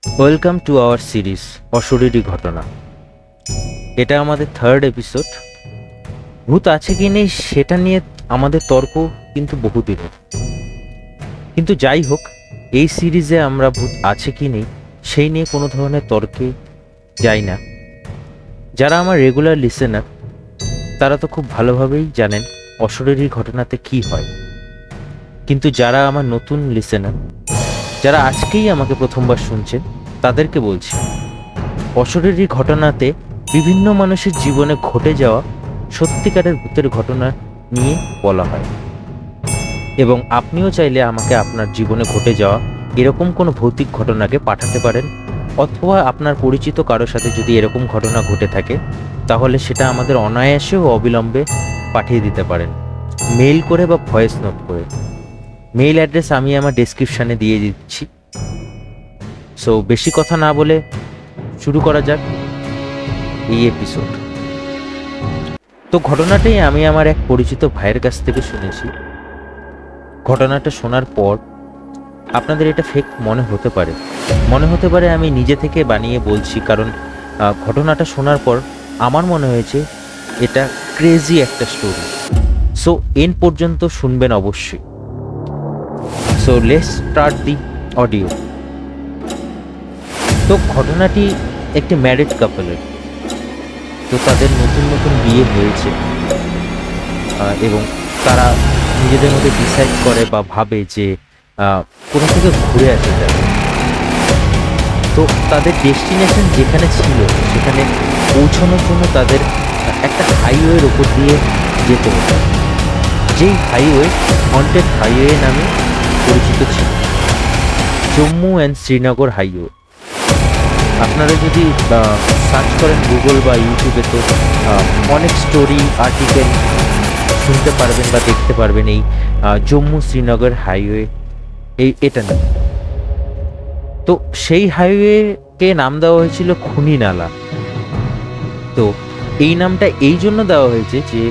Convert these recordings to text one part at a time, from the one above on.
Welcome to our series অশরীরী ঘটনা। এটা আমাদের থার্ড এপিসোড। ভূত আছে কি নেই সেটা নিয়ে আমাদের তর্ক কিন্তু বহুদিনের। কিন্তু যাই হোক, এই সিরিজে আমরা ভূত আছে কি নেই সেই নিয়ে কোনো ধরনের তর্কে যাই না। যারা আমার রেগুলার লিসেনার তারা তো খুব ভালোভাবেই জানেন অশরীরী ঘটনাতে কি হয়। কিন্তু যারা আমার নতুন লিসেনার, যারা আজকেই আমাকে প্রথমবার শুনছেন, তাদেরকে বলছি, অশরীরী ঘটনাতে বিভিন্ন মানুষের জীবনে ঘটে যাওয়া সত্যিকারের ভূতের ঘটনা নিয়ে বলা হয়। এবং আপনিও চাইলে আমাকে আপনার জীবনে ঘটে যাওয়া এরকম কোনো ভৌতিক ঘটনাকে পাঠাতে পারেন, অথবা আপনার পরিচিত কারোর সাথে যদি এরকম ঘটনা ঘটে থাকে তাহলে সেটা আমাদের অনায়াসে ও অবিলম্বে পাঠিয়ে দিতে পারেন, মেইল করে বা ভয়েস নোট করে। মেইল অ্যাড্রেস আমি আমার ডেসক্রিপশানে দিয়ে দিচ্ছি। সো বেশি কথা না বলে শুরু করা যাক এই এপিসোড। তো ঘটনাটাই আমি আমার এক পরিচিত ভাইয়ের কাছ থেকে শুনেছি। ঘটনাটা শোনার পর আপনাদের এটা ফেক মনে হতে পারে আমি নিজে থেকে বানিয়ে বলছি, কারণ ঘটনাটা শোনার পর আমার মনে হয়েছে এটা ক্রেজি একটা স্টোরি। সো এন্ড পর্যন্ত শুনবেন অবশ্যই। So let's start the audio. তো ঘটনাটি একটি ম্যারিড কাপলের। তো তাদের নতুন নতুন বিয়ে হয়েছে এবং তারা নিজেদের মধ্যে ডিসাইড করে বা ভাবে যে কোনো থেকে ঘুরে আসা যাবে। তো তাদের ডেস্টিনেশন যেখানে ছিল সেখানে পৌঁছানোর জন্য তাদের একটা হাইওয়ের ওপর দিয়ে যেতে হতো, যেই হাইওয়ে হন্টেড হাইওয়ে নামে পরিচিত ছিল, জম্মু অ্যান্ড শ্রীনগর হাইওয়ে। আপনারা যদি সার্চ করেন গুগল বা ইউটিউবে তো অনেক স্টোরি আর্টিকেল শুনতে পারবেন বা দেখতে পারবেন এই জম্মু শ্রীনগর হাইওয়ে এটা নিয়ে। তো সেই হাইওয়েকে নাম দেওয়া হয়েছিল খুনি নালা। তো এই নামটা এই জন্য দেওয়া হয়েছে যে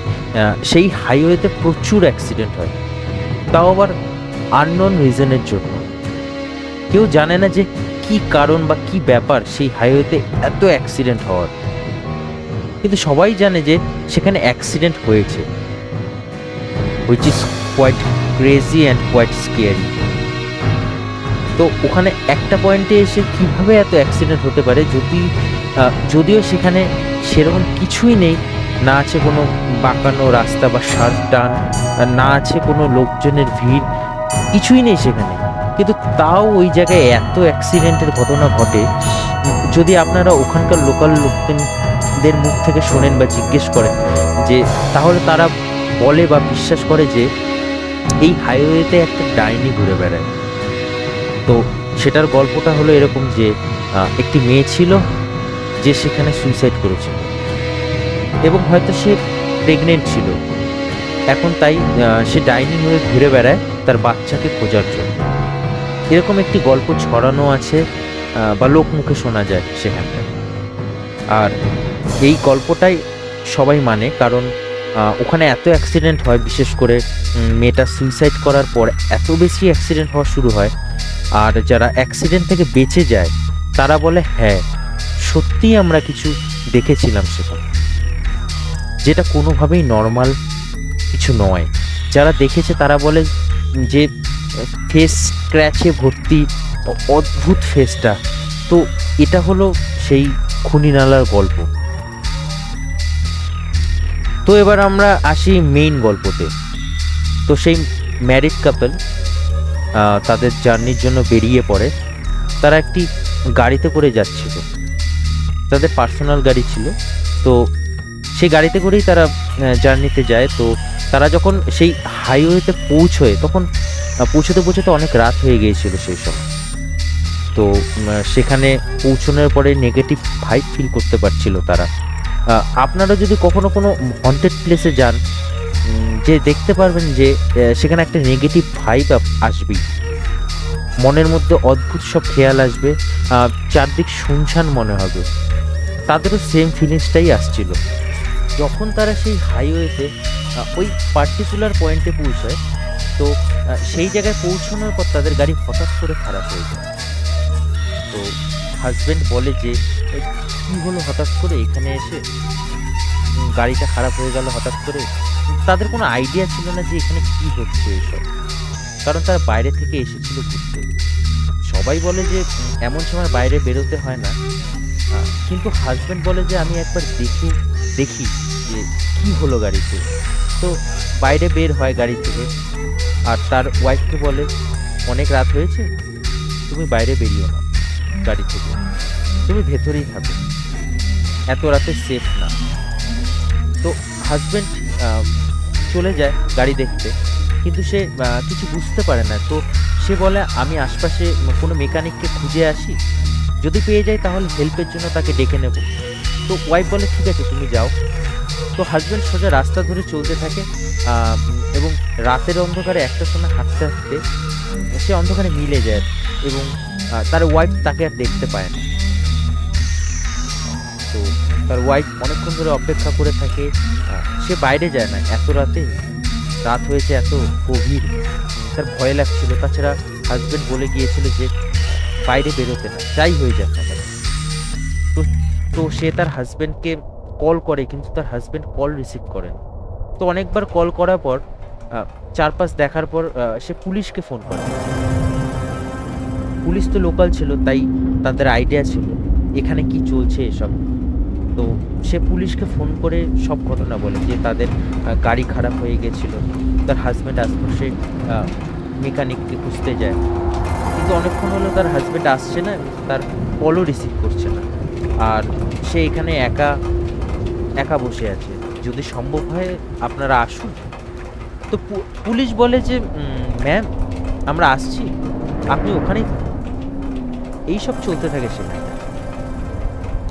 সেই হাইওয়েতে প্রচুর অ্যাক্সিডেন্ট হয়, তাও আবার আননোন রিজনের জন্য। কেউ জানে না যে কি কারণ বা কি ব্যাপার সেই হাইওয়েতে এত অ্যাক্সিডেন্ট হওয়ার, কিন্তু সবাই জানে যে সেখানে অ্যাক্সিডেন্ট হয়েছে, which is quite crazy and quite scary. তো ওখানে একটা পয়েন্টে এসে কিভাবে এত অ্যাক্সিডেন্ট হতে পারে, যদিও সেখানে সেরকম কিছুই নেই, না আছে কোনো বাঁকানো রাস্তা বা শার্প টার্ন, না আছে কোনো লোকজনের ভিড়, কিছুই নেই সেখানে, কিন্তু তাও ওই জায়গায় এত অ্যাক্সিডেন্টের ঘটনা ঘটে। যদি আপনারা ওখানকার লোকাল লোকদের মুখ থেকে শোনেন বা জিজ্ঞেস করেন যে, তাহলে তারা বলে বা বিশ্বাস করে যে এই হাইওয়েতে একটা ডাইনি ঘুরে বেড়ায়। তো সেটার গল্পটা হলো এরকম যে একটি মেয়ে ছিল যে সেখানে সুইসাইড করেছিল এবং হয়তো সে প্রেগনেন্ট ছিল, এখন তাই সে ডাইনি হয়ে ঘুরে বেড়ায় তার বাচ্চাকে খোঁজার জন্য। এরকম একটি গল্প ছড়ানো আছে বা লোক মুখে শোনা যায় সেখানটায়। আর এই গল্পটাই সবাই মানে, কারণ ওখানে এত অ্যাক্সিডেন্ট হয়, বিশেষ করে মেয়েটা সুইসাইড করার পর এত বেশি অ্যাক্সিডেন্ট হওয়া শুরু হয়। আর যারা অ্যাক্সিডেন্ট থেকে বেঁচে যায় তারা বলে, হ্যাঁ সত্যিই আমরা কিছু দেখেছিলাম সেখানে, যেটা কোনোভাবেই নর্মাল কিছু নয়। যারা দেখেছে তারা বলে যে ফেস স্ক্র্যাচে ভর্তি অদ্ভুত ফেসটা। তো এটা হলো সেই খুনি নালার গল্প। তো এবার আমরা আসি মেইন গল্পতে। তো সেই ম্যারিড কাপল তাদের জার্নির জন্য বেরিয়ে পড়ে। তারা একটি গাড়িতে করে যাচ্ছিল, তাদের পার্সোনাল গাড়ি ছিল। তো সেই গাড়িতে করেই তারা জার্নিতে যায়। তো তারা যখন সেই হাইওয়েতে পৌঁছয় তখন পৌঁছতে অনেক রাত হয়ে গিয়েছিল সেই সময়। তো সেখানে পৌঁছানোর পরে নেগেটিভ ভাইব ফিল করতে পারছিল তারা। আপনারা যদি কখনো কোনো হন্টেড প্লেসে যান, যে দেখতে পারবেন যে সেখানে একটা নেগেটিভ ভাইব আসবেই, মনের মধ্যে অদ্ভুত সব খেয়াল আসবে, চারদিক শুনশান মনে হবে। তাদেরও সেম ফিলিংসটাই আসছিল যখন তারা সেই হাইওয়েতে ওই পার্টিকুলার পয়েন্টে পৌঁছায়। তো সেই জায়গায় পৌঁছানোর পর তাদের গাড়ি হঠাৎ করে খারাপ হয়ে যায়। তো হাজবেন্ড বলে যে কি হলো হঠাৎ করে এখানে এসে, গাড়িটা খারাপ হয়ে গেল হঠাৎ করে। তাদের কোনো আইডিয়া ছিল না যে এখানে কি হচ্ছে এসব, কারণ তারা বাইরে থেকে এসেছিল ঘুরতে। সবাই বলে যে এমন সময় বাইরে বেরোতে হয় না, কিন্তু হাজবেন্ড বলে যে আমি একবার দেখি যে কি হলো গাড়িতে। তো বাইরে বের হয় গাড়ি থেকে, আর তার ওয়াইফকে বলে অনেক রাত হয়েছে, তুমি বাইরে বেরিও না গাড়ি থেকে, তুমি ভেতরেই থাকো, এত রাতে সেফ না। তো হাজবেন্ড চলে যায় গাড়ি দেখতে, কিন্তু সে কিছু বুঝতে পারে না। তো সে বলে আমি আশপাশে কোনো মেকানিককে খুঁজে আসি, যদি পেয়ে যাই তাহলে হেল্পের জন্য তাকে ডেকে নেব। তো ওয়াইফ বলে ঠিক আছে তুমি যাও। তো হাজবেন্ড সোজা রাস্তা ধরে চলতে থাকে, এবং রাতের অন্ধকারে একটা সময় হাঁটতে হাঁটতে সে অন্ধকারে মিলে যায়, এবং তার ওয়াইফ তাকে আর দেখতে পায় না। তো তার ওয়াইফ অনেকক্ষণ ধরে অপেক্ষা করে থাকে, সে বাইরে যায় না এত রাতে, রাত হয়েছে এত গভীর, তার ভয় লাগছিল। তাছাড়া হাজবেন্ড বলে গিয়েছিল যে বাইরে বেরোতে না, যাই হয়ে যাক না কেন। তো তো সে তার হাজবেন্ডকে কল করে, কিন্তু তার হাজবেন্ড কল রিসিভ করেন। তো অনেকবার কল করার পর, চারপাশ দেখার পর, সে পুলিশকে ফোন করে। পুলিশ তো লোকাল ছিল, তাই তাদের আইডিয়া ছিল এখানে কি চলছে এসব। তো সে পুলিশকে ফোন করে সব ঘটনা বলে যে তাদের গাড়ি খারাপ হয়ে গেছিল, তার হাজব্যান্ড আশপাশে মেকানিককে খুঁজতে যায়, কিন্তু অনেকক্ষণ হলো তার হাজব্যান্ড আসছে না, তার কলও রিসিভ করছে না, আর সে এখানে একা একা বসে আছে, যদি সম্ভব হয় আপনারা আসুন। তো পুলিশ বলে যে ম্যাম আমরা আসছি, আপনি ওখানেই থাকুন। এইসব চলতে থাকে সেখানে।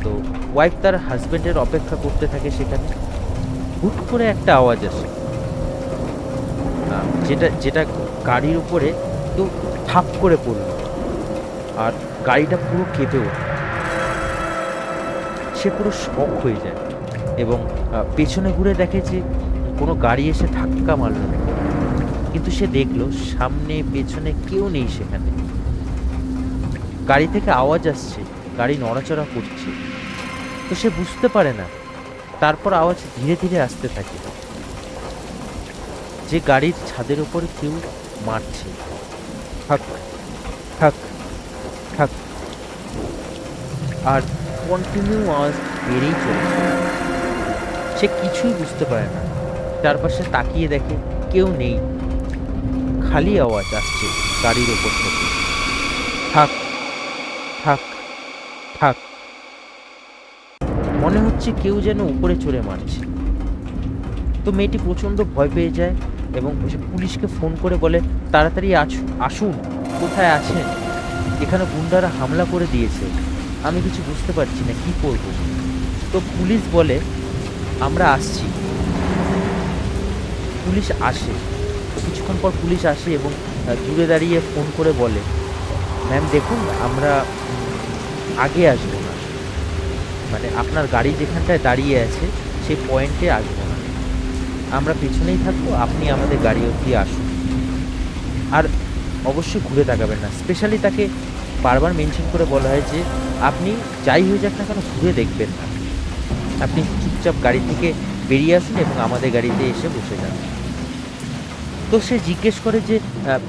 তো ওয়াইফ তার হাজবেন্ডের অপেক্ষা করতে থাকে সেখানে। হুট করে একটা আওয়াজ আসে, যেটা যেটা গাড়ির উপরে কেউ ঠাপ করে পড়ল, আর গাড়িটা পুরো কেঁপে ওঠে। সে পুরো শক হয়ে যায়, এবং পেছনে ঘুরে দেখে যে কোনো গাড়ি এসে ধাক্কা মারল না, কিন্তু সে দেখলো সামনে পেছনে কেউ নেই সেখানে। গাড়ি থেকে আওয়াজ আসছে, গাড়ি নড়াচড়া করছে, তো সে বুঝতে পারে না। তারপর আওয়াজ ধীরে ধীরে আসতে থাকে, যে গাড়ির ছাদের উপরে কেউ মারছে, ঠাক ঠাক ঠাক, আর কন্টিনিউ আওয়াজ বেড়েই চলেছে। সে কিছুই বুঝতে পারে না, চারপাশে তাকিয়ে দেখে কেউ নেই, খালি আওয়াজ আসছে গাড়ির ওপর থেকে, ঠাক ঠাক ঠাক। মনে হচ্ছে কেউ যেন উপরে চড়ে মারছে। তো মেয়েটি প্রচণ্ড ভয় পেয়ে যায়, এবং সে পুলিশকে ফোন করে বলে তাড়াতাড়ি আসুন, কোথায় আছেন, এখানে গুন্ডারা হামলা করে দিয়েছে, আমি কিছু বুঝতে পারছি না কি করব। তো পুলিশ বলে আমরা আসছি। পুলিশ আসে, কিছুক্ষণ পর পুলিশ আসে এবং দূরে দাঁড়িয়ে ফোন করে বলে ম্যাম দেখুন আমরা আগে আসবো না, মানে আপনার গাড়ি যেখানটায় দাঁড়িয়ে আছে সেই পয়েন্টে আসবো না, আমরা পেছনেই থাকবো, আপনি আমাদের গাড়ি অবধি আসুন, আর অবশ্যই ঘুরে তাকাবেন না। স্পেশালি তাকে বারবার মেনশন করে বলা হয় যে আপনি যাই হয়ে যাক না কেন ঘুরে দেখবেন না, আপনি চুপচাপ গাড়ি থেকে বেরিয়ে আসুন এবং আমাদের গাড়িতে এসে বসে যান। তো সে জিজ্ঞেস করে যে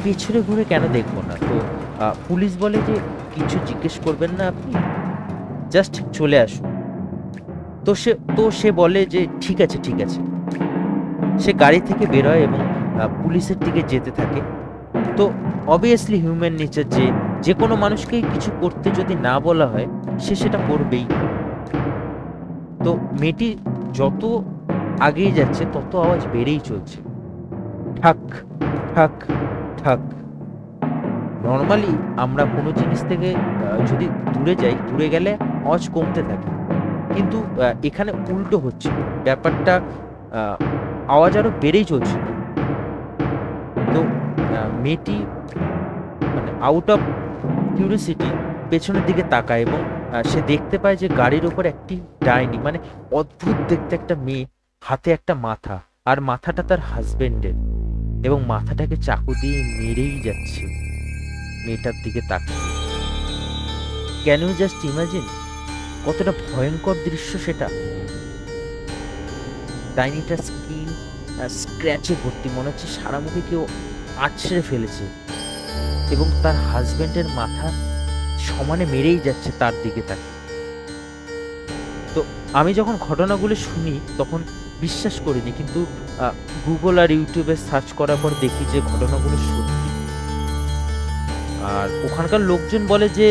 পেছনে ঘুরে কেন দেখবো না। তো পুলিশ বলে যে কিছু জিজ্ঞেস করবেন না আপনি, জাস্ট চলে আসুন। তো সে বলে যে ঠিক আছে ঠিক আছে। সে গাড়ি থেকে বেরোয় এবং পুলিশের দিকে যেতে থাকে। তো অবভিয়াসলি হিউম্যান নেচার যে যে কোনো মানুষকে কিছু করতে যদি না বলা হয় সে সেটা করবেই। তো মেয়েটি যত আগেই যাচ্ছে তত আওয়াজ বেড়েই চলছে, ঠাক ঠাক ঠাক। নর্মালি আমরা কোনো জিনিস থেকে যদি দূরে যাই, দূরে গেলে আওয়াজ কমতে থাকে, কিন্তু এখানে উল্টো হচ্ছিল ব্যাপারটা, আওয়াজ আরো বেড়েই চলছিল। তো মেয়েটি মানে আউট অফ কিউরিওসিটি পেছনের দিকে তাকায়, এবং সে দেখতে পায় যে গাড়ির ওপর একটি ডাইনি, মানে অদ্ভুত দেখতে একটা মেয়ে, হাতে একটা মাথা, আর মাথাটা তার হাজবেন্ডের, এবং মাথাটাকে চাকু দিয়ে মেরেই যাচ্ছে মেয়েটার দিকে তাকিয়ে। ক্যান ইউ জাস্ট ইমাজিন কতটা ভয়ঙ্কর দৃশ্য সেটা। ডাইনিটার স্কিন স্ক্র্যাচে ভর্তি, মনে হচ্ছে সারা মুখে কেউ আছড়ে ফেলেছে, এবং তার হাজবেন্ডের মাথা সমানে মেরেই যাচ্ছে তার দিকে তাকে। তো আমি যখন ঘটনাগুলো শুনি তখন বিশ্বাস করিনি, কিন্তু গুগল আর ইউটিউবে সার্চ করার পর দেখি যে ঘটনাগুলো সত্যি। আর ওখানকার লোকজন বলে যে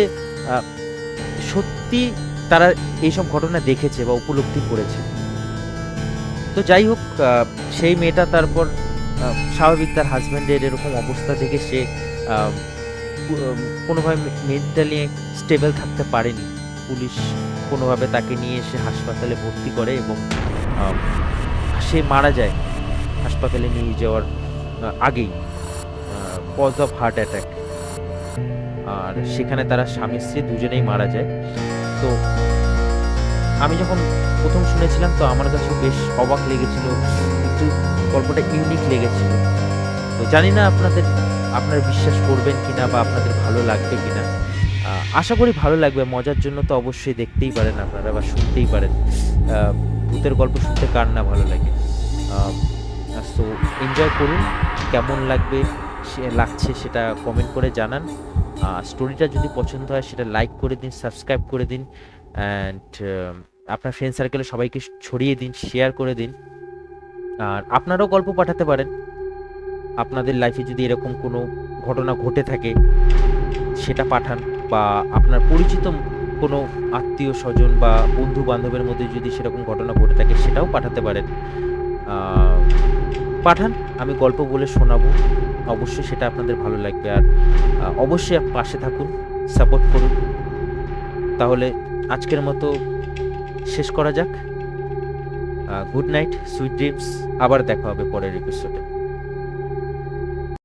সত্যি তারা এইসব ঘটনা দেখেছে বা উপলব্ধি করেছে। তো যাই হোক, সেই মেয়েটা তারপর স্বাভাবিক তার হাজব্যান্ডের এরকম অবস্থা থেকে সে কোনোভাবে মেন্টালি স্টেবল থাকতে পারেনি। পুলিশ কোনোভাবে তাকে নিয়ে এসে হাসপাতালে ভর্তি করে এবং সে মারা যায় হাসপাতালে নিয়ে যাওয়ার আগেই, কজ অফ হার্ট অ্যাটাক। আর সেখানে তারা স্বামী স্ত্রী দুজনেই মারা যায়। তো আমি যখন প্রথম শুনেছিলাম তো আমার কাছে বেশ অবাক লেগেছিল, একটু গল্পটা ইউনিক লেগেছিল। তো জানি না আপনারা বিশ্বাস করবেন কিনা বা আপনাদের ভালো লাগবে কিনা। আশা করি ভালো লাগবে। মজার জন্য তো অবশ্যই দেখতেই পারেন আপনারা বা শুনতেই পারেন। ভূতের গল্প শুনতে কার না ভালো লাগে। সো এনজয় করুন, কেমন লাগছে সেটা কমেন্ট করে জানান। স্টোরিটা যদি পছন্দ হয় সেটা লাইক করে দিন, সাবস্ক্রাইব করে দিন, অ্যান্ড আপনার ফ্রেন্ড সার্কেলে সবাইকে ছড়িয়ে দিন, শেয়ার করে দিন। আর আপনারাও গল্প পাঠাতে পারেন। আপনাদের লাইফে যদি এরকম কোনো ঘটনা ঘটে থাকে সেটা পাঠান, বা আপনার পরিচিত কোনো আত্মীয় স্বজন বা বন্ধু বান্ধবের মধ্যে যদি সেরকম ঘটনা ঘটে থাকে সেটাও পাঠাতে পারেন। পাঠান, আমি গল্প বলে শোনাবো। অবশ্যই সেটা আপনাদের ভালো লাগবে। আর অবশ্যই পাশে থাকুন, সাপোর্ট করুন। তাহলে আজকের মতো শেষ করা যাক। Good night, sweet dreams. আবার দেখা হবে পরের এপিসোডে।